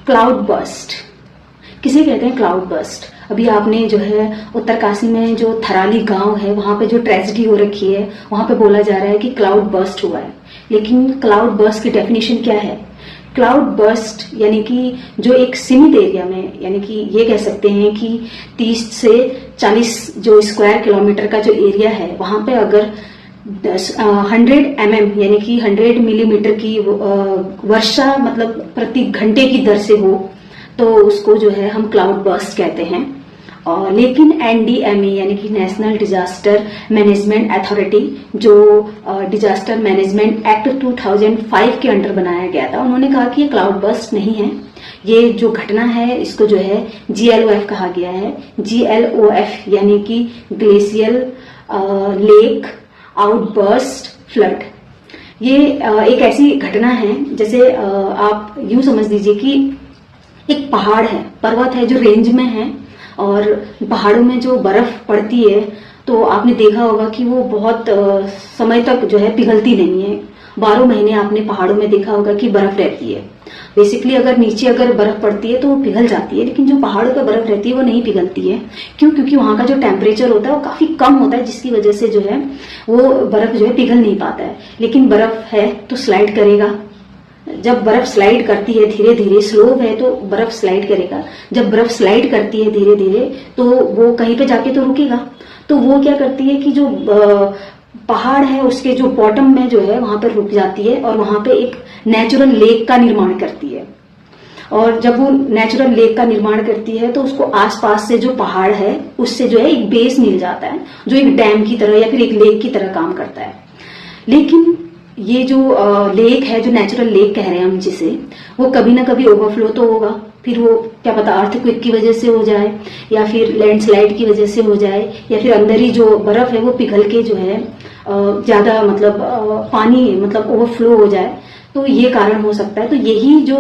Cloud burst किसे कहते हैं? Cloud burst. अभी आपने जो है उत्तरकाशी में जो थराली गांव है वहां पे जो ट्रेजेडी हो रखी है, वहां पे बोला जा रहा है कि क्लाउड बर्स्ट हुआ है। लेकिन क्लाउड बर्स्ट की डेफिनेशन क्या है? क्लाउड बर्स्ट यानी कि जो एक सीमित एरिया में, यानी कि ये कह सकते हैं कि 30 से 40 जो स्क्वायर किलोमीटर का जो एरिया है वहां पे अगर 100 mm यानी कि 100 मिलीमीटर की वर्षा मतलब प्रति घंटे की दर से हो तो उसको जो है हम क्लाउड बर्स्ट कहते हैं। और लेकिन NDMA यानी कि नेशनल डिजास्टर मैनेजमेंट अथॉरिटी, जो डिजास्टर मैनेजमेंट एक्ट 2005 के अंडर बनाया गया था, उन्होंने कहा कि ये क्लाउड बर्स्ट नहीं है। ये जो घटना है इसको जो है GLOF कहा गया है। GLOF यानी कि ग्लेशियल लेक आउटबर्स्ट फ्लड। ये एक ऐसी घटना है जैसे आप यूं समझ लीजिए कि एक पहाड़ है, पर्वत है जो रेंज में है, और पहाड़ों में जो बर्फ पड़ती है तो आपने देखा होगा कि वो बहुत समय तक जो है पिघलती नहीं है। 12 महीने आपने पहाड़ों में देखा होगा कि बर्फ रहती है। बेसिकली अगर नीचे अगर बर्फ पड़ती है तो वो पिघल जाती है, लेकिन जो पहाड़ों पर बर्फ रहती है वो नहीं पिघलती है। क्यों? क्योंकि वहां का जो टेम्परेचर होता है वो काफी कम होता है, जिसकी वजह से जो है वो बर्फ जो है पिघल नहीं पाता है। लेकिन बर्फ है तो स्लाइड करेगा। जब बर्फ स्लाइड करती है धीरे धीरे, स्लोप है तो बर्फ स्लाइड करेगा। जब बर्फ स्लाइड करती है धीरे धीरे तो वो कहीं पे जाके तो रुकेगा। तो वो क्या करती है कि जो पहाड़ है उसके जो बॉटम में जो है वहां पर रुक जाती है और वहां पे एक नेचुरल लेक का निर्माण करती है। और जब वो नेचुरल लेक का निर्माण करती है तो उसको आसपास से जो पहाड़ है उससे जो है एक बेस मिल जाता है, जो एक डैम की तरह या फिर एक लेक की तरह काम करता है। लेकिन ये जो लेक है, जो नेचुरल लेक कह रहे हैं हम जिसे, वो कभी ना कभी ओवरफ्लो तो होगा। फिर वो क्या पता अर्थक्वेक की वजह से हो जाए, या फिर लैंडस्लाइड की वजह से हो जाए, या फिर अंदर ही जो बर्फ है वो पिघल के जो है ज्यादा मतलब पानी मतलब ओवरफ्लो हो जाए। तो ये कारण हो सकता है। तो यही जो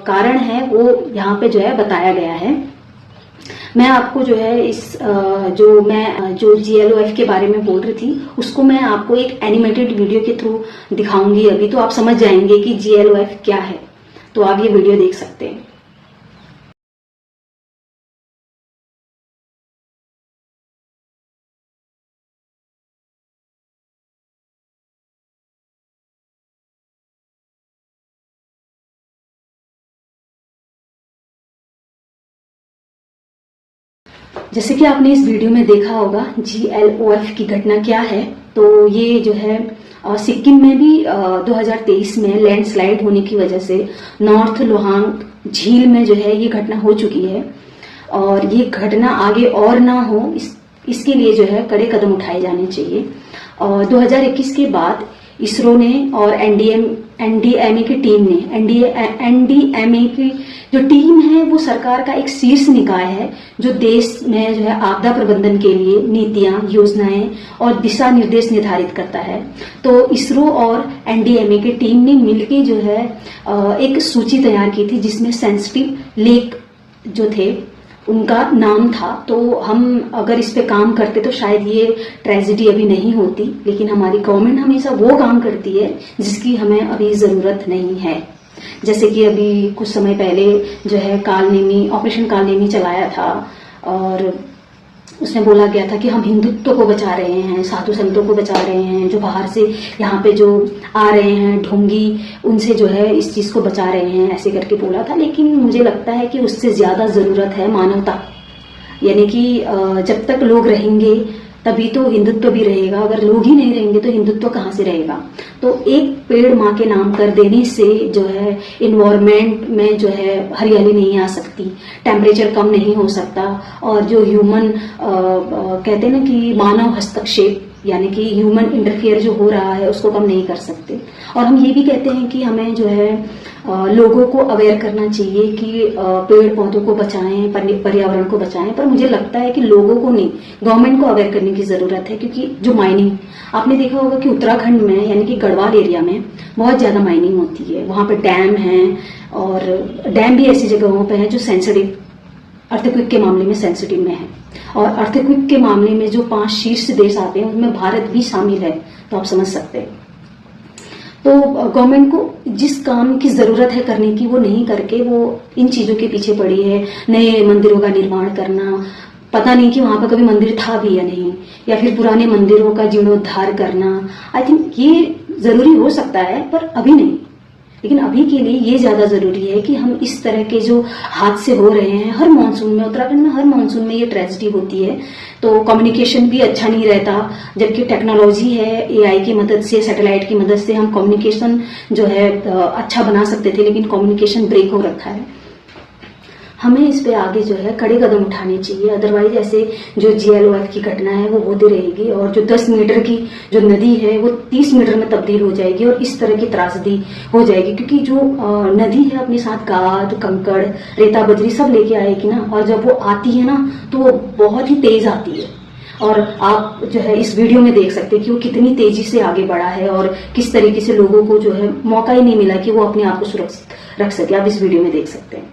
कारण है वो यहाँ पे जो है बताया गया है। मैं आपको जो है इस जो GLOF के बारे में बोल रही थी उसको मैं आपको एक एनिमेटेड वीडियो के थ्रू दिखाऊंगी अभी, तो आप समझ जाएंगे कि GLOF क्या है। तो आप ये वीडियो देख सकते हैं। जैसे कि आपने इस वीडियो में देखा होगा GLOF की घटना क्या है। तो ये जो है सिक्किम में भी 2023 में लैंडस्लाइड होने की वजह से नॉर्थ लोहांग झील में जो है ये घटना हो चुकी है। और ये घटना आगे और ना हो इसके लिए जो है कड़े कदम उठाए जाने चाहिए। और 2021 के बाद इसरो ने और NDMA की टीम ने, NDMA की जो टीम है वो सरकार का एक शीर्ष निकाय है जो देश में जो है आपदा प्रबंधन के लिए नीतियां, योजनाएं और दिशा निर्देश निर्धारित करता है। तो इसरो और NDMA की टीम ने मिलकर जो है एक सूची तैयार की थी जिसमें सेंसिटिव लेक जो थे उनका नाम था। तो हम अगर इस पे काम करते तो शायद ये ट्रेजेडी अभी नहीं होती, लेकिन हमारी गवर्नमेंट हमेशा वो काम करती है जिसकी हमें अभी जरूरत नहीं है। जैसे कि अभी कुछ समय पहले जो है ऑपरेशन कालनेमी चलाया था और उसमें बोला गया था कि हम हिंदुत्व को बचा रहे हैं, साधु संतों को बचा रहे हैं, जो बाहर से यहाँ पे जो आ रहे हैं ढोंगी उनसे जो है इस चीज को बचा रहे हैं, ऐसे करके बोला था। लेकिन मुझे लगता है कि उससे ज्यादा जरूरत है मानवता। यानी कि जब तक लोग रहेंगे तभी तो हिंदुत्व भी रहेगा, अगर लोग ही नहीं रहेंगे तो हिंदुत्व कहाँ से रहेगा। तो एक पेड़ माँ के नाम कर देने से जो है इन्वायरमेंट में जो है हरियाली नहीं आ सकती, टेम्परेचर कम नहीं हो सकता, और जो ह्यूमन कहते हैं ना कि मानव हस्तक्षेप यानी कि ह्यूमन इंटरफियर जो हो रहा है उसको कम नहीं कर सकते। और हम ये भी कहते हैं कि हमें जो है लोगों को अवेयर करना चाहिए कि पेड़ पौधों को बचाएं, पर्यावरण को बचाएं। पर मुझे लगता है कि लोगों को नहीं, गवर्नमेंट को अवेयर करने की जरूरत है। क्योंकि जो माइनिंग आपने देखा होगा कि उत्तराखंड में यानी कि गढ़वाल एरिया में बहुत ज्यादा माइनिंग होती है। वहां पर डैम है और डैम भी ऐसी जगहों पर है जो सेंसिटिव, अर्थक्वेक के मामले में सेंसिटिव में है। और अर्थक्वेक के मामले में जो 5 शीर्ष देश आते हैं उनमें भारत भी शामिल है, तो आप समझ सकते हैं। तो गवर्नमेंट को जिस काम की जरूरत है करने की वो नहीं करके वो इन चीजों के पीछे पड़ी है। नए मंदिरों का निर्माण करना, पता नहीं कि वहां पर कभी मंदिर था भी या नहीं, या फिर पुराने मंदिरों का जीर्णोद्धार करना। आई थिंक ये जरूरी हो सकता है पर अभी नहीं। लेकिन अभी के लिए ये ज्यादा जरूरी है कि हम इस तरह के जो हादसे हो रहे हैं हर मानसून में, उत्तराखंड में हर मानसून में ये ट्रेजेडी होती है। तो कम्युनिकेशन भी अच्छा नहीं रहता, जबकि टेक्नोलॉजी है, एआई की मदद से, सैटेलाइट की मदद से हम कम्युनिकेशन जो है अच्छा बना सकते थे, लेकिन कम्युनिकेशन ब्रेक हो रखा है। हमें इस पे आगे जो है कड़े कदम उठाने चाहिए, अदरवाइज ऐसे जो GLOF की घटना है वो होती रहेगी और जो 10 मीटर की जो नदी है वो 30 मीटर में तब्दील हो जाएगी और इस तरह की त्रासदी हो जाएगी। क्योंकि जो नदी है अपने साथ गाद, कंकड़, रेता, बजरी सब लेके आएगी ना, और जब वो आती है ना तो वो बहुत ही तेज आती है। और आप जो है इस वीडियो में देख सकते हैं कि वो कितनी तेजी से आगे बढ़ा है और किस तरीके से लोगों को जो है मौका ही नहीं मिला कि वो अपने आप को सुरक्षित रख सके। आप इस वीडियो में देख सकते हैं।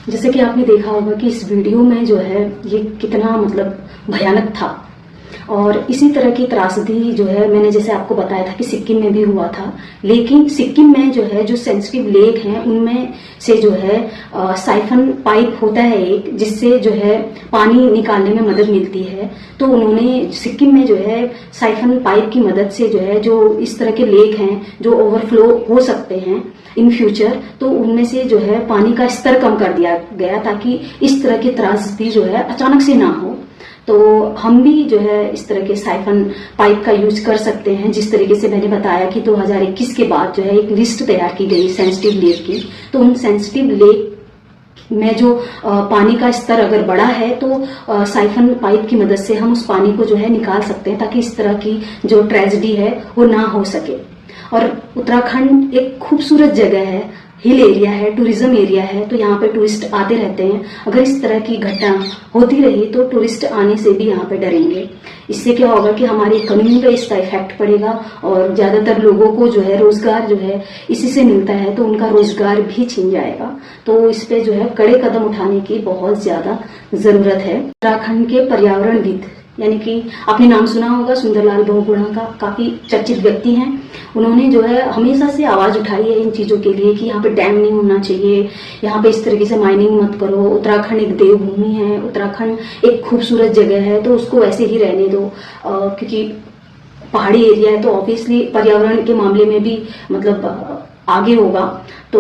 जैसे कि आपने देखा होगा कि इस वीडियो में जो है ये कितना मतलब भयानक था। और इसी तरह की त्रासदी जो है मैंने जैसे आपको बताया था कि सिक्किम में भी हुआ था, लेकिन सिक्किम में जो है जो सेंसिटिव लेक हैं उनमें से जो है साइफन पाइप होता है एक, जिससे जो है पानी निकालने में मदद मिलती है। तो उन्होंने सिक्किम में जो है साइफन पाइप की मदद से जो है जो इस तरह के लेक हैं जो ओवरफ्लो हो सकते हैं इन फ्यूचर, तो उनमें से जो है पानी का स्तर कम कर दिया गया ताकि इस तरह की त्रासदी जो है अचानक से ना हो। तो हम भी जो है इस तरह के साइफन पाइप का यूज कर सकते हैं। जिस तरीके से मैंने बताया कि 2021 के बाद जो है एक लिस्ट तैयार की गई सेंसिटिव लेक की, तो उन सेंसिटिव लेक में जो पानी का स्तर अगर बढ़ा है तो साइफन पाइप की मदद से हम उस पानी को जो है निकाल सकते हैं ताकि इस तरह की जो ट्रेजेडी है वो ना हो सके। और उत्तराखंड एक खूबसूरत जगह है, हिल एरिया है, टूरिज्म एरिया है, तो यहाँ पे टूरिस्ट आते रहते हैं। अगर इस तरह की घटना होती रही तो टूरिस्ट आने से भी यहाँ पे डरेंगे। इससे क्या होगा कि हमारी इकोनॉमी पे इसका इफेक्ट पड़ेगा और ज्यादातर लोगों को जो है रोजगार जो है इसी से मिलता है, तो उनका रोजगार भी छिन जाएगा। तो इस पे जो है कड़े कदम उठाने की बहुत ज्यादा जरूरत है। उत्तराखंड के पर्यावरणविद यानी कि आपने नाम सुना होगा सुंदरलाल बहुगुणा का, काफी चर्चित व्यक्ति हैं। उन्होंने जो है हमेशा से आवाज उठाई है इन चीजों के लिए कि यहाँ पे डैम नहीं होना चाहिए, यहाँ पे इस तरीके से माइनिंग मत करो, उत्तराखंड एक देवभूमि है, उत्तराखंड एक खूबसूरत जगह है, तो उसको ऐसे ही रहने दो। क्योंकि पहाड़ी एरिया है तो ऑब्वियसली पर्यावरण के मामले में भी मतलब आगे होगा। तो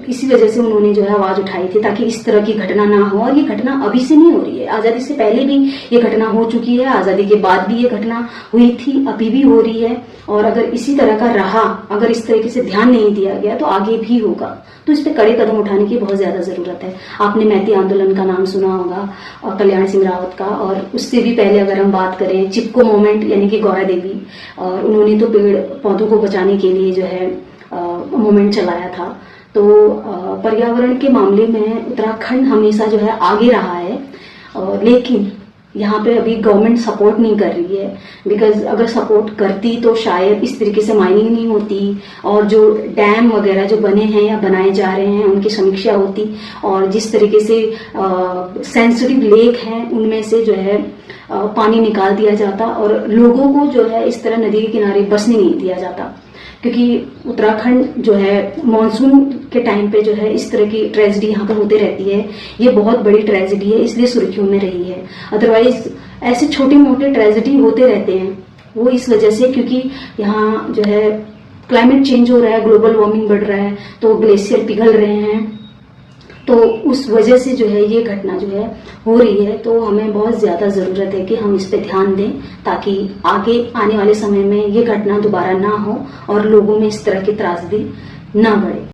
इसी वजह से उन्होंने जो है आवाज उठाई थी ताकि इस तरह की घटना ना हो। और ये घटना अभी से नहीं हो रही है, आजादी से पहले भी ये घटना हो चुकी है, आजादी के बाद भी ये घटना हुई थी, अभी भी हो रही है। और अगर इसी तरह का रहा, अगर इस तरीके से ध्यान नहीं दिया गया तो आगे भी होगा। तो इस पे कड़े कदम उठाने की बहुत ज्यादा जरूरत है। आपने मैती आंदोलन का नाम सुना होगा और कल्याण सिंह रावत का, और उससे भी पहले अगर हम बात करें चिपको मूवमेंट यानी कि गौरा देवी, और उन्होंने तो पेड़ पौधों को बचाने के लिए जो है मूवमेंट चलाया था। तो पर्यावरण के मामले में उत्तराखंड हमेशा जो है आगे रहा है, लेकिन यहाँ पे अभी गवर्नमेंट सपोर्ट नहीं कर रही है। बिकॉज अगर सपोर्ट करती तो शायद इस तरीके से माइनिंग नहीं होती और जो डैम वगैरह जो बने हैं या बनाए जा रहे हैं उनकी समीक्षा होती, और जिस तरीके से सेंसिटिव लेक हैं उनमें से जो है पानी निकाल दिया जाता और लोगों को जो है इस तरह नदी के किनारे बसने नहीं दिया जाता। क्योंकि उत्तराखंड जो है मॉनसून के टाइम पे जो है इस तरह की ट्रेजेडी यहाँ पर होती रहती है। ये बहुत बड़ी ट्रेजेडी है, इसलिए सुर्खियों में रही है। अदरवाइज ऐसे छोटे मोटे ट्रेजेडी होते रहते हैं, वो इस वजह से क्योंकि यहाँ जो है क्लाइमेट चेंज हो रहा है, ग्लोबल वार्मिंग बढ़ रहा है, तो ग्लेशियर पिघल रहे हैं, तो उस वजह से जो है ये घटना जो है हो रही है। तो हमें बहुत ज्यादा जरूरत है कि हम इस पे ध्यान दें ताकि आगे आने वाले समय में ये घटना दोबारा ना हो और लोगों में इस तरह की त्रासदी ना बढ़े।